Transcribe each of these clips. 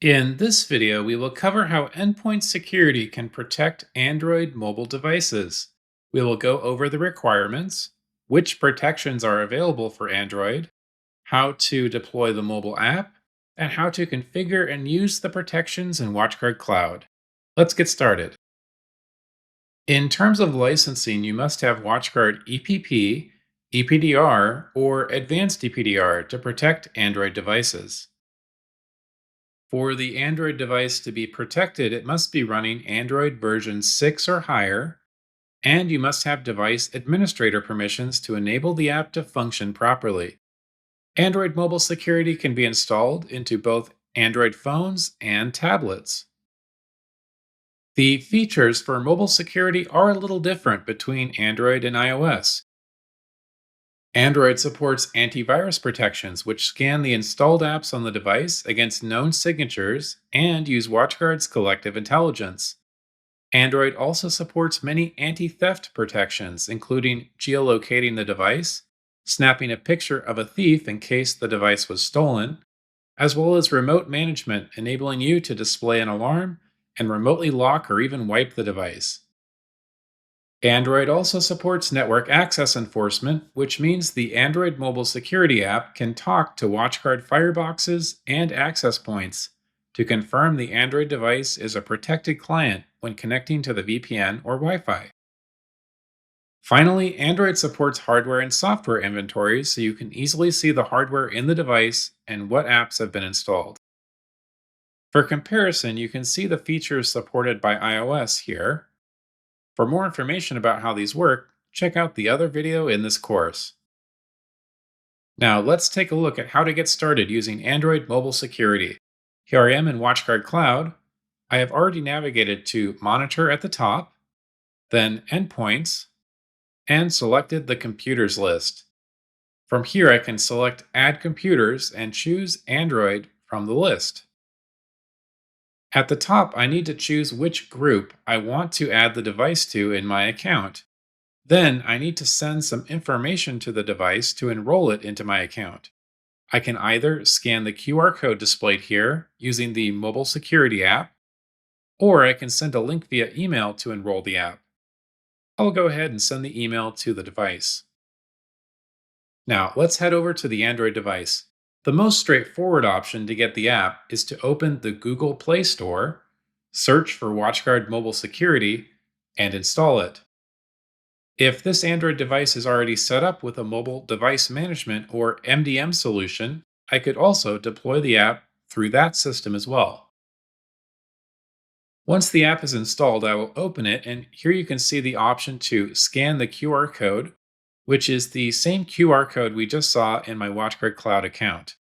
In this video, we will cover how endpoint security can protect Android mobile devices. We will go over the requirements, which protections are available for Android, how to deploy the mobile app, and how to configure and use the protections in WatchGuard Cloud. Let's get started. In terms of licensing, you must have WatchGuard EPP, EPDR, or Advanced EPDR to protect Android devices. For the Android device to be protected, it must be running Android version 6 or higher, and you must have device administrator permissions to enable the app to function properly. Android mobile security can be installed into both Android phones and tablets. The features for mobile security are a little different between Android and iOS. Android supports antivirus protections, which scan the installed apps on the device against known signatures and use WatchGuard's collective intelligence. Android also supports many anti theft protections, including geolocating the device, snapping a picture of a thief in case the device was stolen, as well as remote management, enabling you to display an alarm and remotely lock or even wipe the device. Android also supports network access enforcement, which means the Android mobile security app can talk to WatchGuard fireboxes and access points to confirm the Android device is a protected client when connecting to the VPN or Wi Fi. Finally, Android supports hardware and software inventories so you can easily see the hardware in the device and what apps have been installed. For comparison, you can see the features supported by iOS here. For more information about how these work, check out the other video in this course. Now, let's take a look at how to get started using Android mobile security. Here I am in WatchGuard Cloud. I have already navigated to Monitor at the top, then Endpoints, and selected the Computers list. From here, I can select Add Computers and choose Android from the list. At the top, I need to choose which group I want to add the device to in my account. Then I need to send some information to the device to enroll it into my account. I can either scan the QR code displayed here using the mobile security app, or I can send a link via email to enroll the app. I'll go ahead and send the email to the device. Now, let's head over to the Android device. The most straightforward option to get the app is to open the Google Play Store, search for WatchGuard Mobile Security, and install it. If this Android device is already set up with a mobile device management or MDM solution, I could also deploy the app through that system as well. Once the app is installed, I will open it, and here you can see the option to scan the QR code, which is the same QR code we just saw in my WatchGuard Cloud account.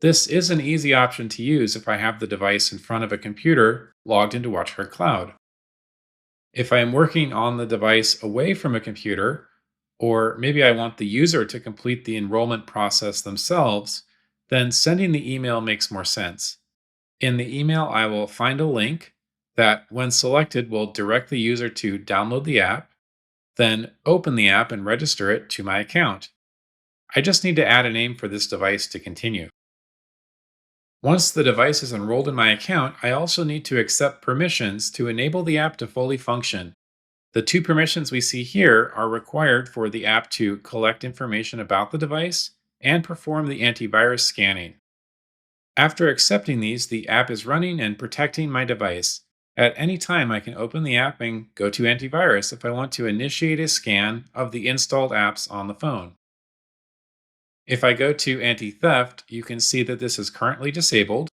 This is an easy option to use if I have the device in front of a computer logged into WatchGuard Cloud. If I am working on the device away from a computer, or maybe I want the user to complete the enrollment process themselves, then sending the email makes more sense. In the email, I will find a link that, when selected, will direct the user to download the app, then open the app and register it to my account. I just need to add a name for this device to continue. Once the device is enrolled in my account, I also need to accept permissions to enable the app to fully function. The two permissions we see here are required for the app to collect information about the device and perform the antivirus scanning. After accepting these, the app is running and protecting my device. At any time, I can open the app and go to antivirus if I want to initiate a scan of the installed apps on the phone. If I go to anti-theft, you can see that this is currently disabled.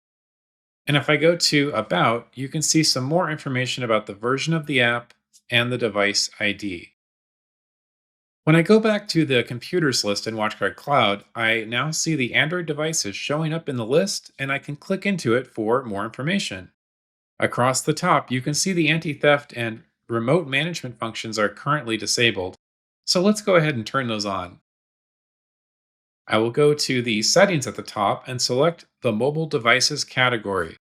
And if I go to About, you can see some more information about the version of the app and the device ID. When I go back to the computers list in WatchGuard Cloud, I now see the Android devices showing up in the list, and I can click into it for more information. Across the top, you can see the anti-theft and remote management functions are currently disabled. So let's go ahead and turn those on. I will go to the settings at the top and select the mobile devices category.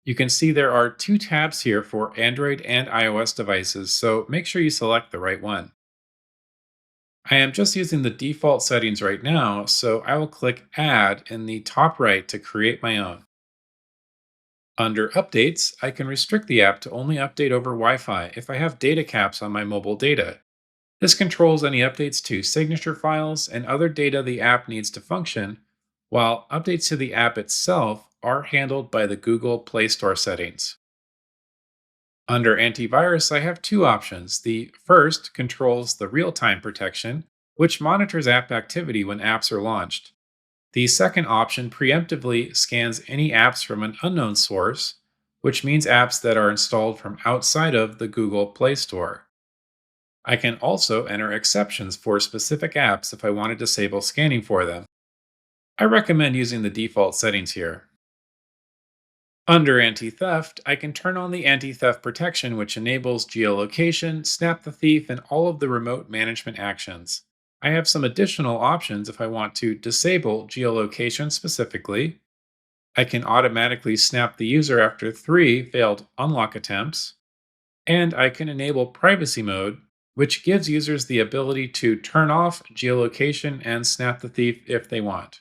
You can see there are two tabs here for Android and iOS devices, so make sure you select the right one. I am just using the default settings right now, so I will click Add in the top right to create my own. Under Updates, I can restrict the app to only update over Wi Fi if I have data caps on my mobile data. This controls any updates to signature files and other data the app needs to function, while updates to the app itself are handled by the Google Play Store settings. Under Antivirus, I have two options. The first controls the real time protection, which monitors app activity when apps are launched. The second option preemptively scans any apps from an unknown source, which means apps that are installed from outside of the Google Play Store. I can also enter exceptions for specific apps if I want to disable scanning for them. I recommend using the default settings here. Under Anti-Theft, I can turn on the anti-theft protection, which enables geolocation, snap the thief, and all of the remote management actions. I have some additional options if I want to disable geolocation specifically. I can automatically snap the user after 3 failed unlock attempts, and I can enable privacy mode, which gives users the ability to turn off geolocation and snap the thief if they want.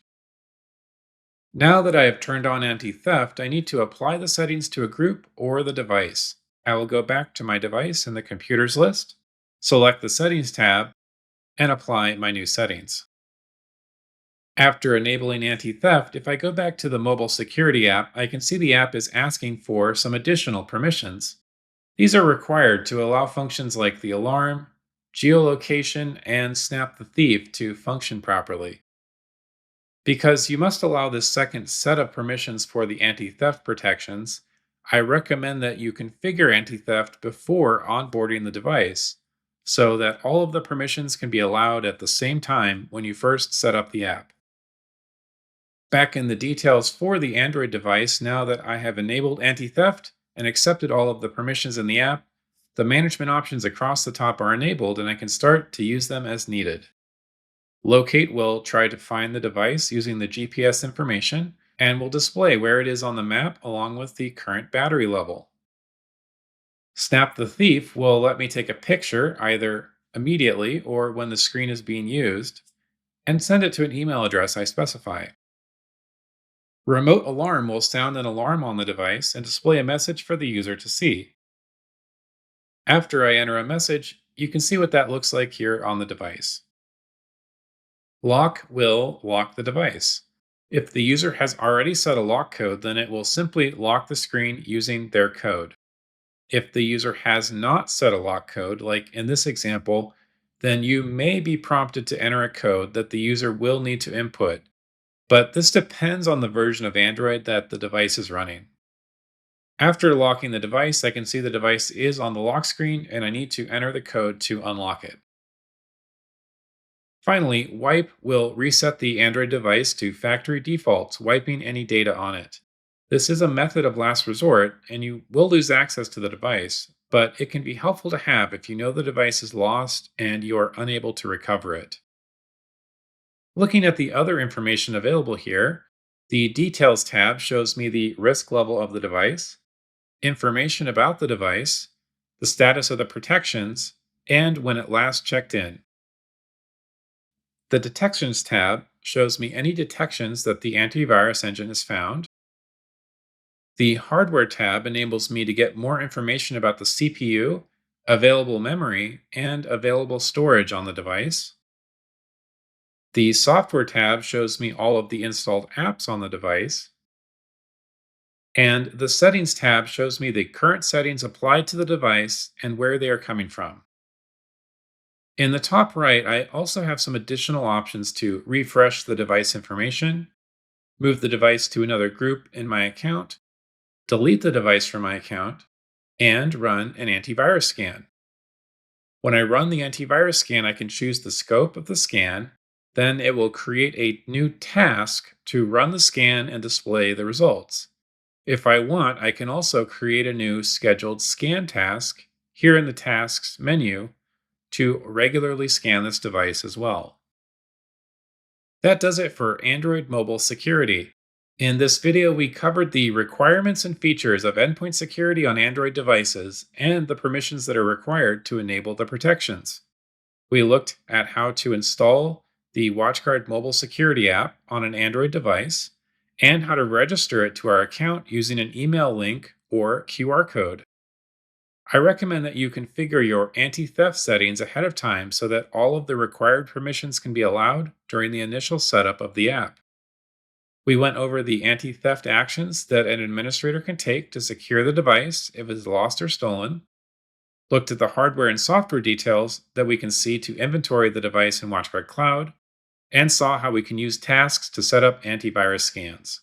Now that I have turned on anti-theft, I need to apply the settings to a group or the device. I will go back to my device in the computers list, select the settings tab, and apply my new settings. After enabling anti-theft, if I go back to the mobile security app, I can see the app is asking for some additional permissions. These are required to allow functions like the alarm, geolocation, and snap the thief to function properly. Because you must allow this second set of permissions for the anti-theft protections, I recommend that you configure anti-theft before onboarding the device so that all of the permissions can be allowed at the same time when you first set up the app. Back in the details for the Android device, now that I have enabled anti-theft and accepted all of the permissions in the app, the management options across the top are enabled and I can start to use them as needed. Locate will try to find the device using the GPS information and will display where it is on the map along with the current battery level. Snap the Thief will let me take a picture either immediately or when the screen is being used and send it to an email address I specify. Remote Alarm will sound an alarm on the device and display a message for the user to see. After I enter a message, you can see what that looks like here on the device. Lock will lock the device. If the user has already set a lock code, then it will simply lock the screen using their code. If the user has not set a lock code, like in this example, then you may be prompted to enter a code that the user will need to input. But this depends on the version of Android that the device is running. After locking the device, I can see the device is on the lock screen and I need to enter the code to unlock it. Finally, Wipe will reset the Android device to factory defaults, wiping any data on it. This is a method of last resort, and you will lose access to the device, but it can be helpful to have if you know the device is lost and you are unable to recover it. Looking at the other information available here, the Details tab shows me the risk level of the device, information about the device, the status of the protections, and when it last checked in. The Detections tab shows me any detections that the antivirus engine has found. The Hardware tab enables me to get more information about the CPU, available memory, and available storage on the device. The Software tab shows me all of the installed apps on the device. And the Settings tab shows me the current settings applied to the device and where they are coming from. In the top right, I also have some additional options to refresh the device information, move the device to another group in my account, delete the device from my account, and run an antivirus scan. When I run the antivirus scan, I can choose the scope of the scan. Then it will create a new task to run the scan and display the results. If I want, I can also create a new scheduled scan task here in the Tasks menu to regularly scan this device as well. That does it for Android mobile security. In this video, we covered the requirements and features of endpoint security on Android devices and the permissions that are required to enable the protections. We looked at how to install the WatchGuard mobile security app on an Android device and how to register it to our account using an email link or QR code. I recommend that you configure your anti theft settings ahead of time so that all of the required permissions can be allowed during the initial setup of the app. We went over the anti theft actions that an administrator can take to secure the device if it is lost or stolen, looked at the hardware and software details that we can see to inventory the device in WatchGuard Cloud, and saw how we can use tasks to set up antivirus scans.